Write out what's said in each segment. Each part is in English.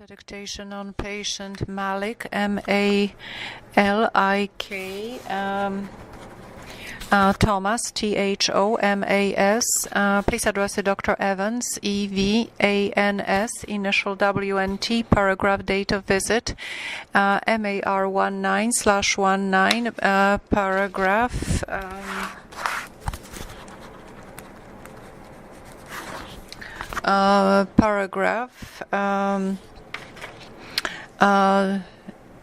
Dictation on patient Malik, M-A-L-I-K, Thomas, T-H-O-M-A-S. Please address to Dr. Evans, E-V-A-N-S, initial W-N-T, paragraph, date of visit, M-A-R 19/19, paragraph,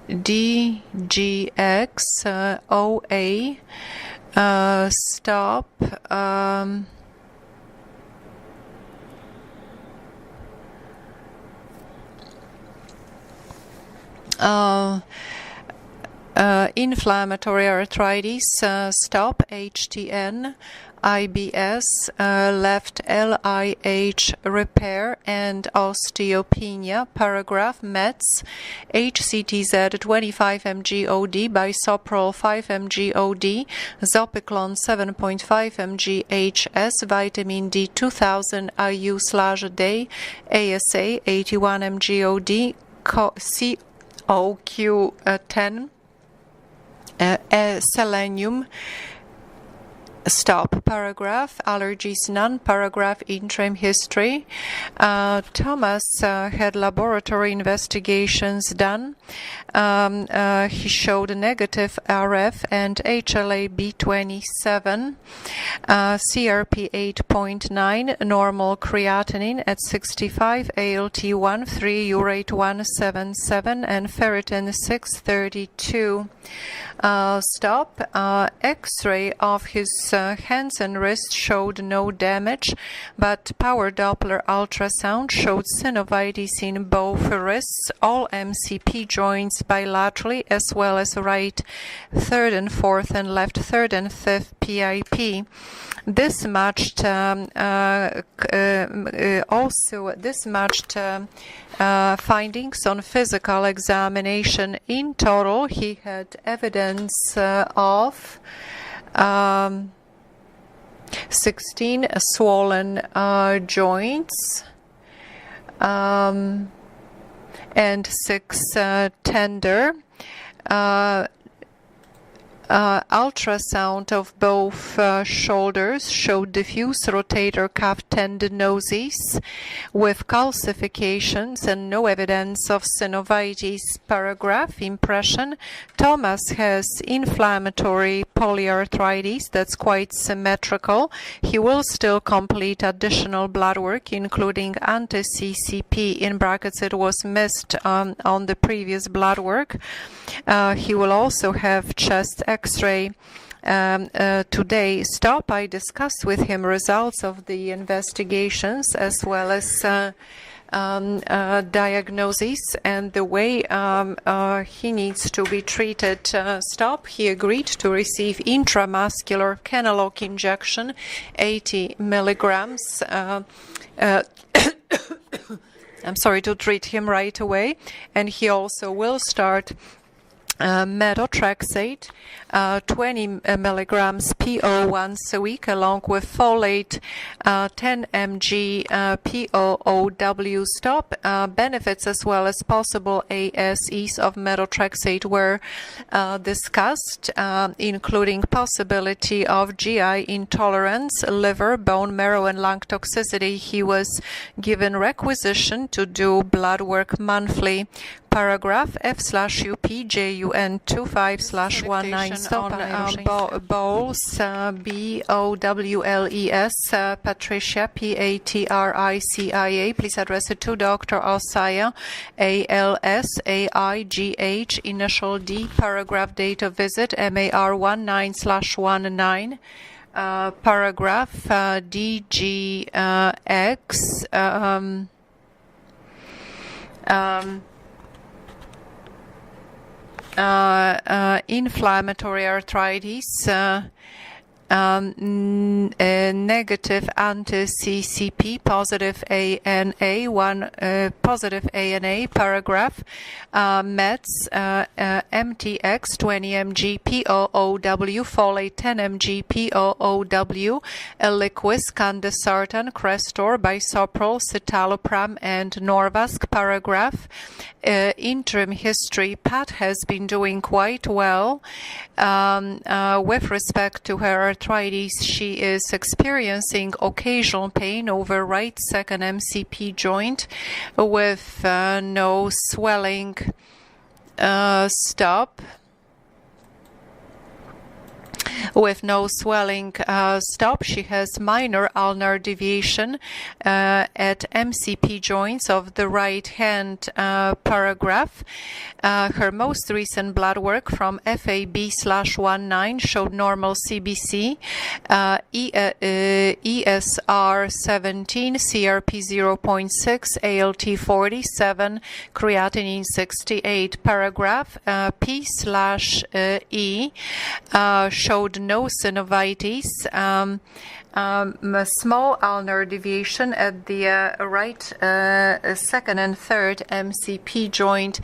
DGX OA stop inflammatory arthritis stop HTN IBS left LIH repair and osteopenia paragraph Mets HCTZ 25 mg OD bisoprolol 5 mg OD Zopiclone 7.5 mg HS vitamin D 2000 IU/day ASA 81 mg OD COQ10 selenium stop paragraph allergies none paragraph interim history. Thomas had laboratory investigations done. He showed a negative RF and HLA-B27, CRP 8.9, normal creatinine at 65, ALT 1.3, urate 177, and ferritin 632. Stop. X-ray of his hands and wrists showed no damage, but power Doppler ultrasound showed synovitis in both wrists, all MCP joints bilaterally, as well as right third and fourth and left third and fifth PIP. This matched findings on physical examination. In total, he had evidence of 16 swollen joints and 6 tender. Ultrasound of both shoulders showed diffuse rotator cuff tendinosis with calcifications and no evidence of synovitis. Paragraph impression. Thomas has inflammatory polyarthritis that's quite symmetrical. He will still complete additional blood work, including anti-CCP. In brackets, it was missed on the previous blood work. He will also have chest X-ray today. Stop. I discussed with him results of the investigations as well as diagnosis and the way he needs to be treated. Stop. He agreed to receive intramuscular Kenalog injection, 80 milligrams. I'm sorry, to treat him right away, and he also will start methotrexate, 20 milligrams PO once a week, along with folate, 10 mg POOW. Stop. Benefits as well as possible ASEs of methotrexate were discussed, including possibility of GI intolerance, liver, bone marrow, and lung toxicity. He was given requisition to do blood work monthly. Paragraph F/UP/JUN 25/19. Stop on Bowles, BOWLES, Patricia, PATRICIA. Please address it to Dr. Osaya, ALSAIGH, initial D, paragraph, date of visit, MAR 19/19. Paragraph DGX. Inflammatory arthritis, negative anti-CCP, positive ANA, one positive ANA paragraph, meds, MTX 20 mg POOW, folate 10 mg POOW, Eliquis, Candesartan, Crestor, Bisoprol, Citalopram, and Norvasc paragraph. Interim history, Pat has been doing quite well. With respect to her arthritis, she is experiencing occasional pain over right second MCP joint with no swelling. With no swelling stop. She has minor ulnar deviation at MCP joints of the right hand paragraph. Her most recent blood work from FAB/19 showed normal CBC, ESR 17, CRP 0.6, ALT 47, creatinine 68. Paragraph P/E showed no synovitis, a small ulnar deviation at the right second and third MCP joint.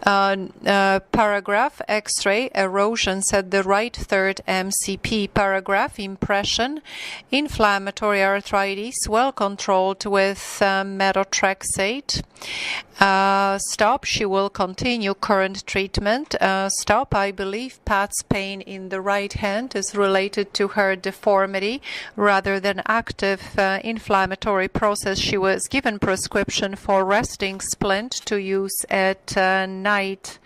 Paragraph X-ray erosions at the right third MCP. Paragraph impression inflammatory arthritis well controlled with methotrexate. Stop. She will continue current treatment. Stop. I believe Pat's pain in the right hand is related to her deformity rather than active inflammatory process. She was given prescription for resting splint to use at night.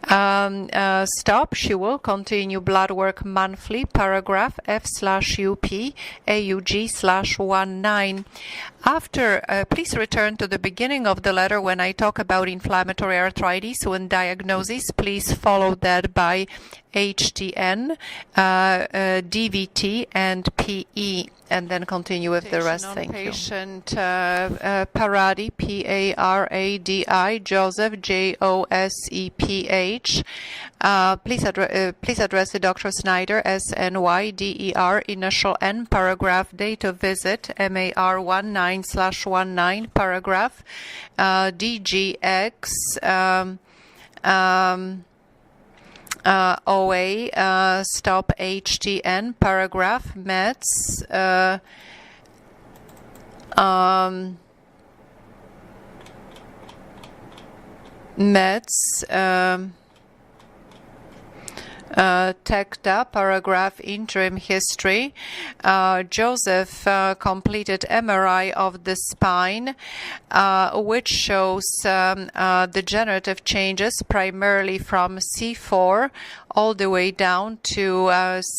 Stop. She will continue blood work monthly. Paragraph F/UP AUG/19. After, please return to the beginning of the letter when I talk about inflammatory arthritis. When diagnosis, please follow that by HTN, DVT, and PE, and then continue with the rest. Thank you. Patient Paradi, P-A-R-A-D-I, Joseph, Joseph. Please address the Dr. Snyder, SNYDER, initial N, paragraph, date of visit, MAR 19/19, paragraph, DGX, OA, stop HTN, paragraph, METS, TECTA, paragraph, interim history. Joseph completed MRI of the spine, which shows degenerative changes primarily from C4 all the way down to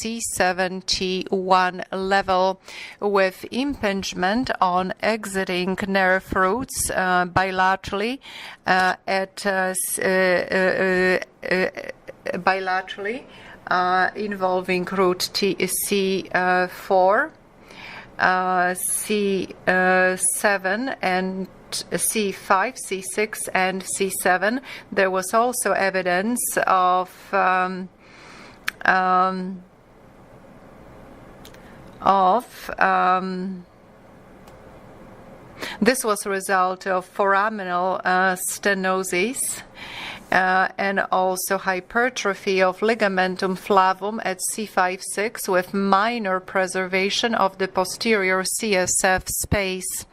C71 level, with impingement on exiting nerve roots bilaterally involving root C4, C7 and C5, C6 and C7. There was also evidence of this was a result of foraminal stenosis and also hypertrophy of ligamentum flavum at C5-6 with minor preservation of the posterior CSF space.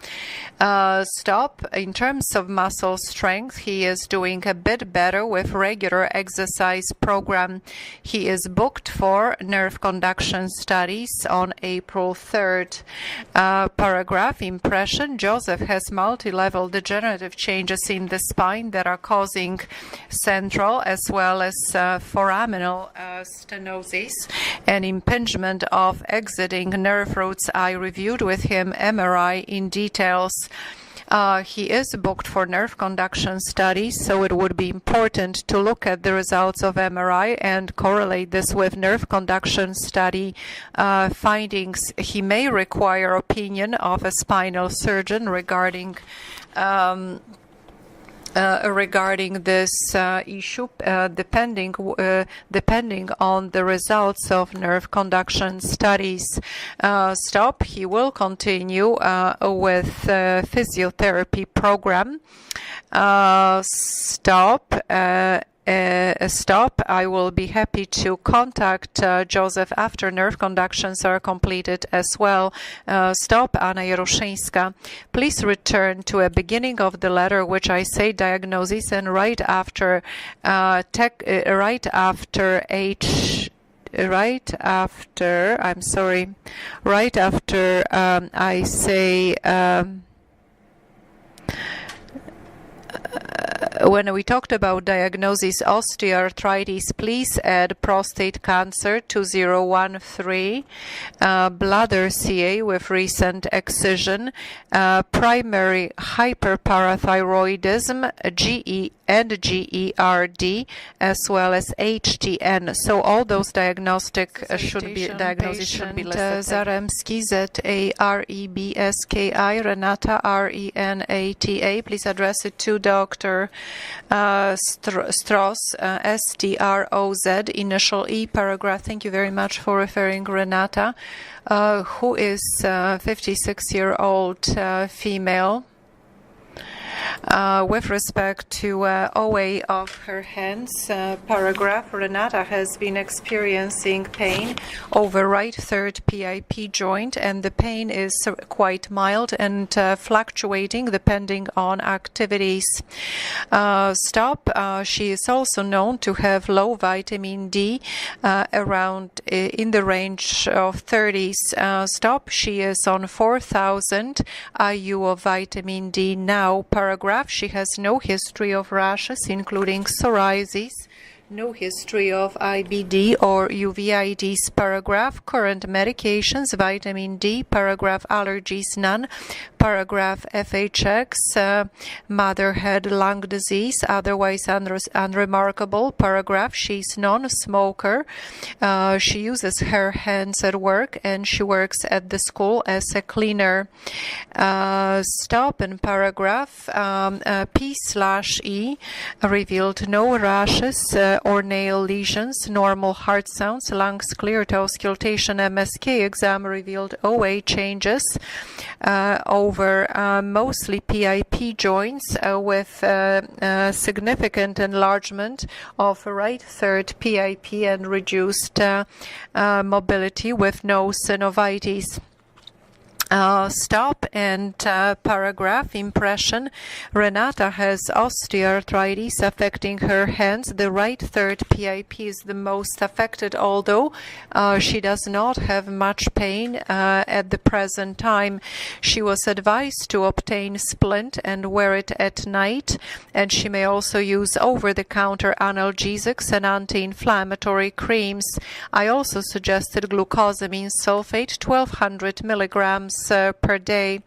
Stop. In terms of muscle strength, he is doing a bit better with regular exercise program. He is booked for nerve conduction studies on April 3rd. Paragraph impression. Joseph has multi-level degenerative changes in the spine that are causing central as well as foraminal stenosis and impingement of exiting nerve roots. I reviewed with him MRI in details. He is booked for nerve conduction studies, so it would be important to look at the results of MRI and correlate this with nerve conduction study findings. He may require opinion of a spinal surgeon regarding regarding this issue, depending on the results of nerve conduction studies. Stop. He will continue with physiotherapy program. Stop. I will be happy to contact Joseph after nerve conductions are completed as well. Stop. Anna Jaroszyńska. Please return to a beginning of the letter which I say diagnosis, and right after I say when we talked about diagnosis osteoarthritis, please add prostate cancer 2013, bladder CA with recent excision, primary hyperparathyroidism, GE and GERD, as well as HTN. So all those diagnosis should be listed. Zaremski, ZAREBSKI, Renata, RENATA. Please address it to Dr. Stroz, STROZ, initial E, paragraph. Thank you very much for referring, Renata, who is 56-year-old female. With respect to OA of her hands, paragraph, Renata has been experiencing pain over right third PIP joint, and the pain is quite mild and fluctuating depending on activities. She is also known to have low vitamin D, around in the range of 30s. She is on 4,000 IU of vitamin D now, paragraph. She has no history of rashes, including psoriasis, no history of IBD or uveitis, paragraph. Current medications, vitamin D, paragraph. Allergies, none, paragraph. FHX, mother had lung disease, otherwise unremarkable, paragraph. She's non-smoker. She uses her hands at work, and she works at the school as a cleaner. And paragraph. P/E revealed no rashes or nail lesions, normal heart sounds, lungs clear to auscultation. MSK exam revealed OA changes over mostly PIP joints with significant enlargement of right third PIP and reduced mobility with no synovitis. Paragraph. Impression. Renata has osteoarthritis affecting her hands. The right third PIP is the most affected, although she does not have much pain at the present time. She was advised to obtain splint and wear it at night, and she may also use over-the-counter analgesics and anti-inflammatory creams. I also suggested glucosamine sulfate, 1200 milligrams per day.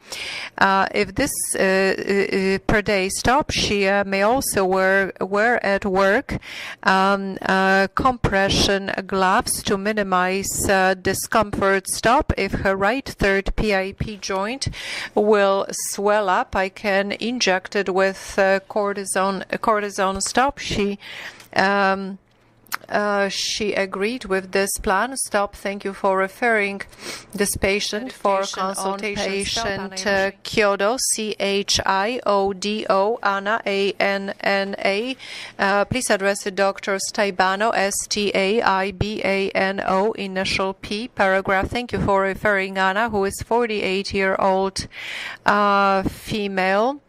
If this per day stops, she may also wear at work compression gloves to minimize discomfort. If her right third PIP joint will swell up, I can inject it with cortisone. She agreed with this plan. Thank you for referring this patient for consultation. Patient Chiodo, CHIODO, Anna, ANNA. Please address the Dr. Staibano, STAIBANO, initial P, paragraph. Thank you for referring Anna, who is 48-year-old female.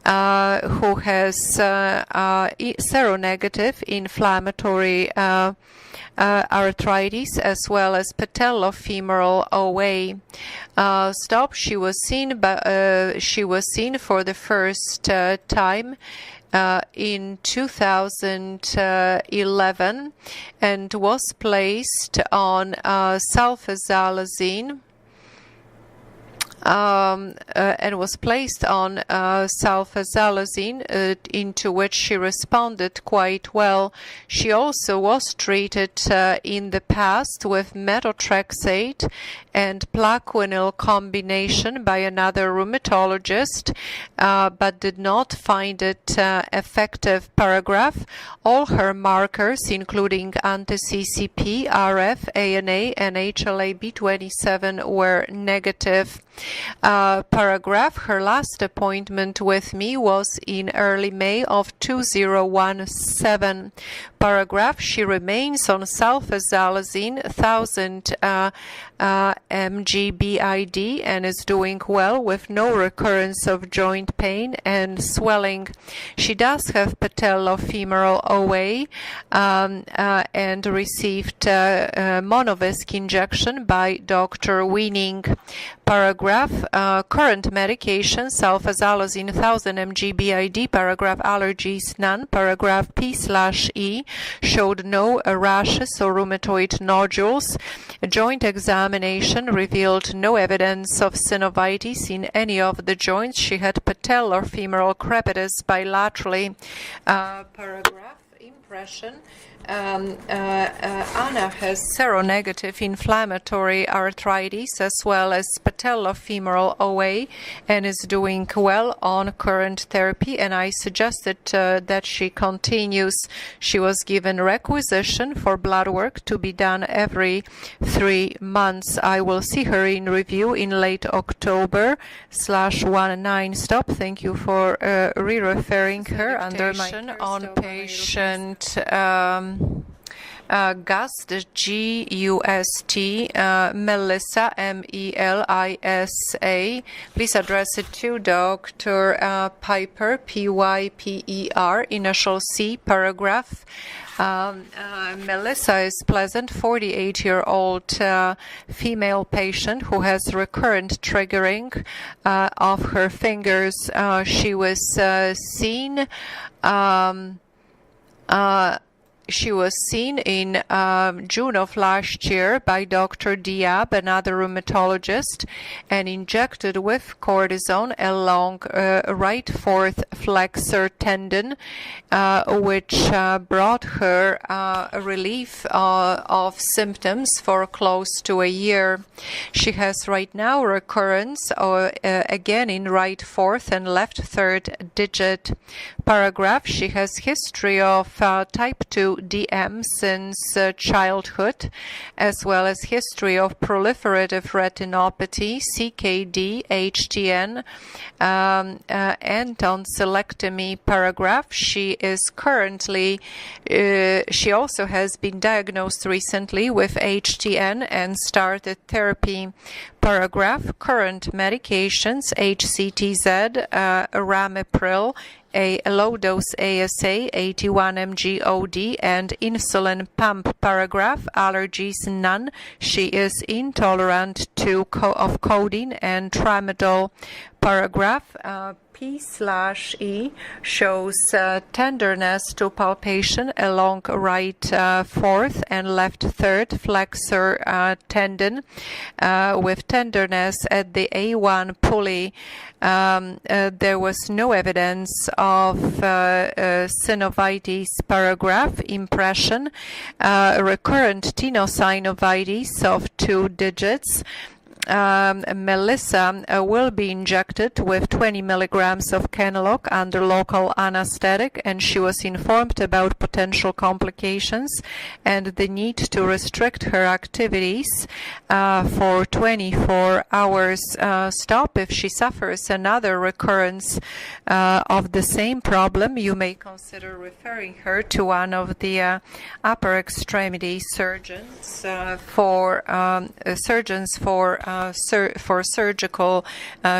Who has seronegative inflammatory arthritis as well as patellofemoral OA. She was seen for the first time in 2011 and was placed on sulfasalazine and was placed on sulfasalazine, into which she responded quite well. She also was treated in the past with methotrexate and Plaquenil combination by another rheumatologist, but did not find it effective. Paragraph. All her markers, including anti-CCP, RF, ANA, and HLA-B27, were negative. Paragraph. Her last appointment with me was in early May of 2017. Paragraph. She remains on sulfasalazine 1000 mg BID and is doing well with no recurrence of joint pain and swelling. She does have patellofemoral OA and received Monovisc injection by Dr. Weening. Paragraph. Current medication, sulfasalazine 1000 mg BID. Paragraph. Allergies none. Paragraph. P/E showed no rashes or rheumatoid nodules. A joint examination revealed no evidence of synovitis in any of the joints. She had patellofemoral crepitus bilaterally. Paragraph. Impression. Anna has seronegative inflammatory arthritis as well as patellofemoral OA and is doing well on current therapy, and I suggested that she continues. She was given requisition for blood work to be done every 3 months. I will see her in review in late October/19 stop. Thank you for re-referring her under my on patient Gust, G-U-S-T, Melissa, M-E-L-I-S-A. Please address it to Dr. Piper, P-Y-P-E-R, initial C, paragraph. Melissa is pleasant, 48-year-old female patient who has recurrent triggering of her fingers. She was seen in June of last year by Dr. Diab, another rheumatologist, and injected with cortisone along right fourth flexor tendon, which brought her a relief of symptoms for close to a year. She has right now recurrence again in right fourth and left third digit. Paragraph. She has history of type 2 DM since childhood, as well as history of proliferative retinopathy, CKD, HTN, and tonsillectomy. Paragraph. She is currently, she also has been diagnosed recently with HTN and started therapy. Paragraph. Current medications, HCTZ, Ramipril, a low-dose ASA, 81 mg OD, and insulin pump. Paragraph. Allergies none. She is intolerant to of codeine and tramadol. Paragraph. P/E shows tenderness to palpation along right fourth and left third flexor tendon, with tenderness at the A1 pulley. There was no evidence of synovitis. Paragraph. Impression. Recurrent tenosynovitis of 2 digits. Melissa will be injected with 20 milligrams of Kenalog under local anesthetic, and she was informed about potential complications and the need to restrict her activities for 24 hours. Stop. If she suffers another recurrence of the same problem, you may consider referring her to one of the upper extremity surgeons for surgical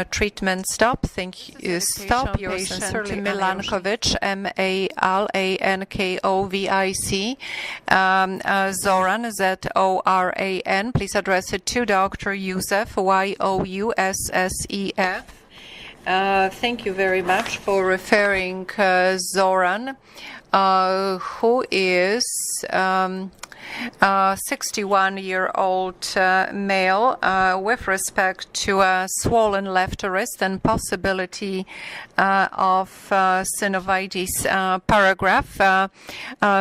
treatment. Stop. Thank you. Stop. Yours sincerely, Milankovic, Malankovic. Zoran, Z-O-R-A-N. Please address it to Dr. Youssef, Y-O-U-S-S-E-F. Thank you very much for referring Zoran, who is 61-year-old male with respect to a swollen left wrist and possibility of synovitis paragraph.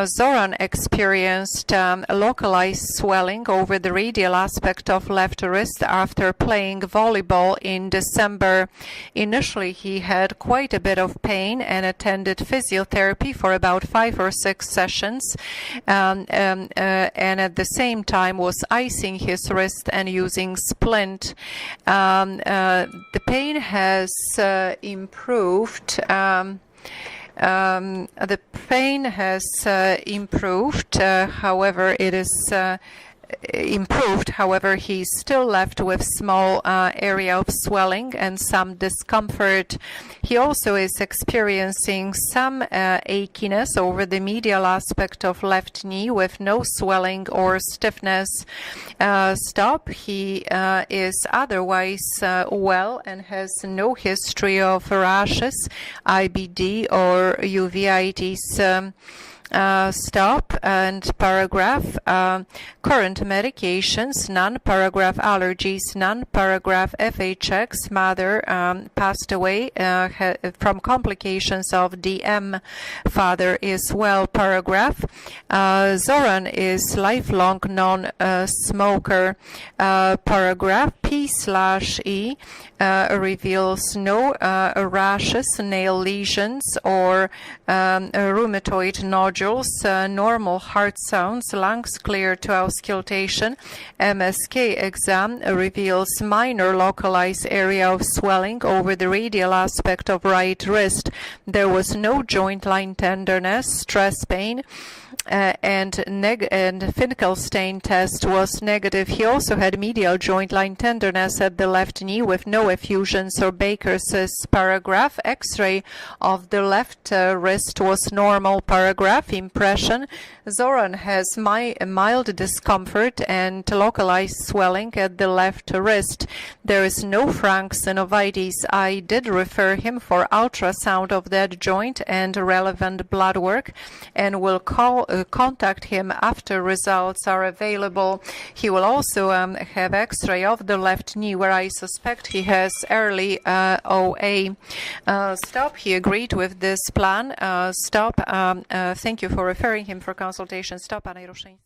Zoran experienced localized swelling over the radial aspect of left wrist after playing volleyball in December. Initially, he had quite a bit of pain and attended physiotherapy for about 5 or 6 sessions, and at the same time was icing his wrist and using splint. The pain has improved. The pain has improved, however, it is improved. However, he's still left with small area of swelling and some discomfort. He also is experiencing some achiness over the medial aspect of left knee with no swelling or stiffness. He is otherwise well and has no history of rashes, IBD or uveitis. Stop and paragraph. Current medications, none. Paragraph allergies, none. Paragraph FHX. Mother passed away from complications of DM. Father is well. Paragraph. Zoran is lifelong non-smoker. Paragraph P/E reveals no rashes, nail lesions, or rheumatoid nodules. Normal heart sounds, lungs clear to auscultation. MSK exam reveals minor localized area of swelling over the radial aspect of right wrist. There was no joint line tenderness, stress pain, and Finkelstein test was negative. He also had medial joint line tenderness at the left knee with no effusions or Baker's cyst. Paragraph. X-ray of the left wrist was normal. Paragraph. Impression. Zoran has mild discomfort and localized swelling at the left wrist. There is no frank synovitis. I did refer him for ultrasound of that joint and relevant blood work, and will contact him after results are available. He will also have X-ray of the left knee, where I suspect he has early OA. Stop. He agreed with this plan. Stop. Thank you for referring him for consultation. Stop. Anna Jaroszyńska.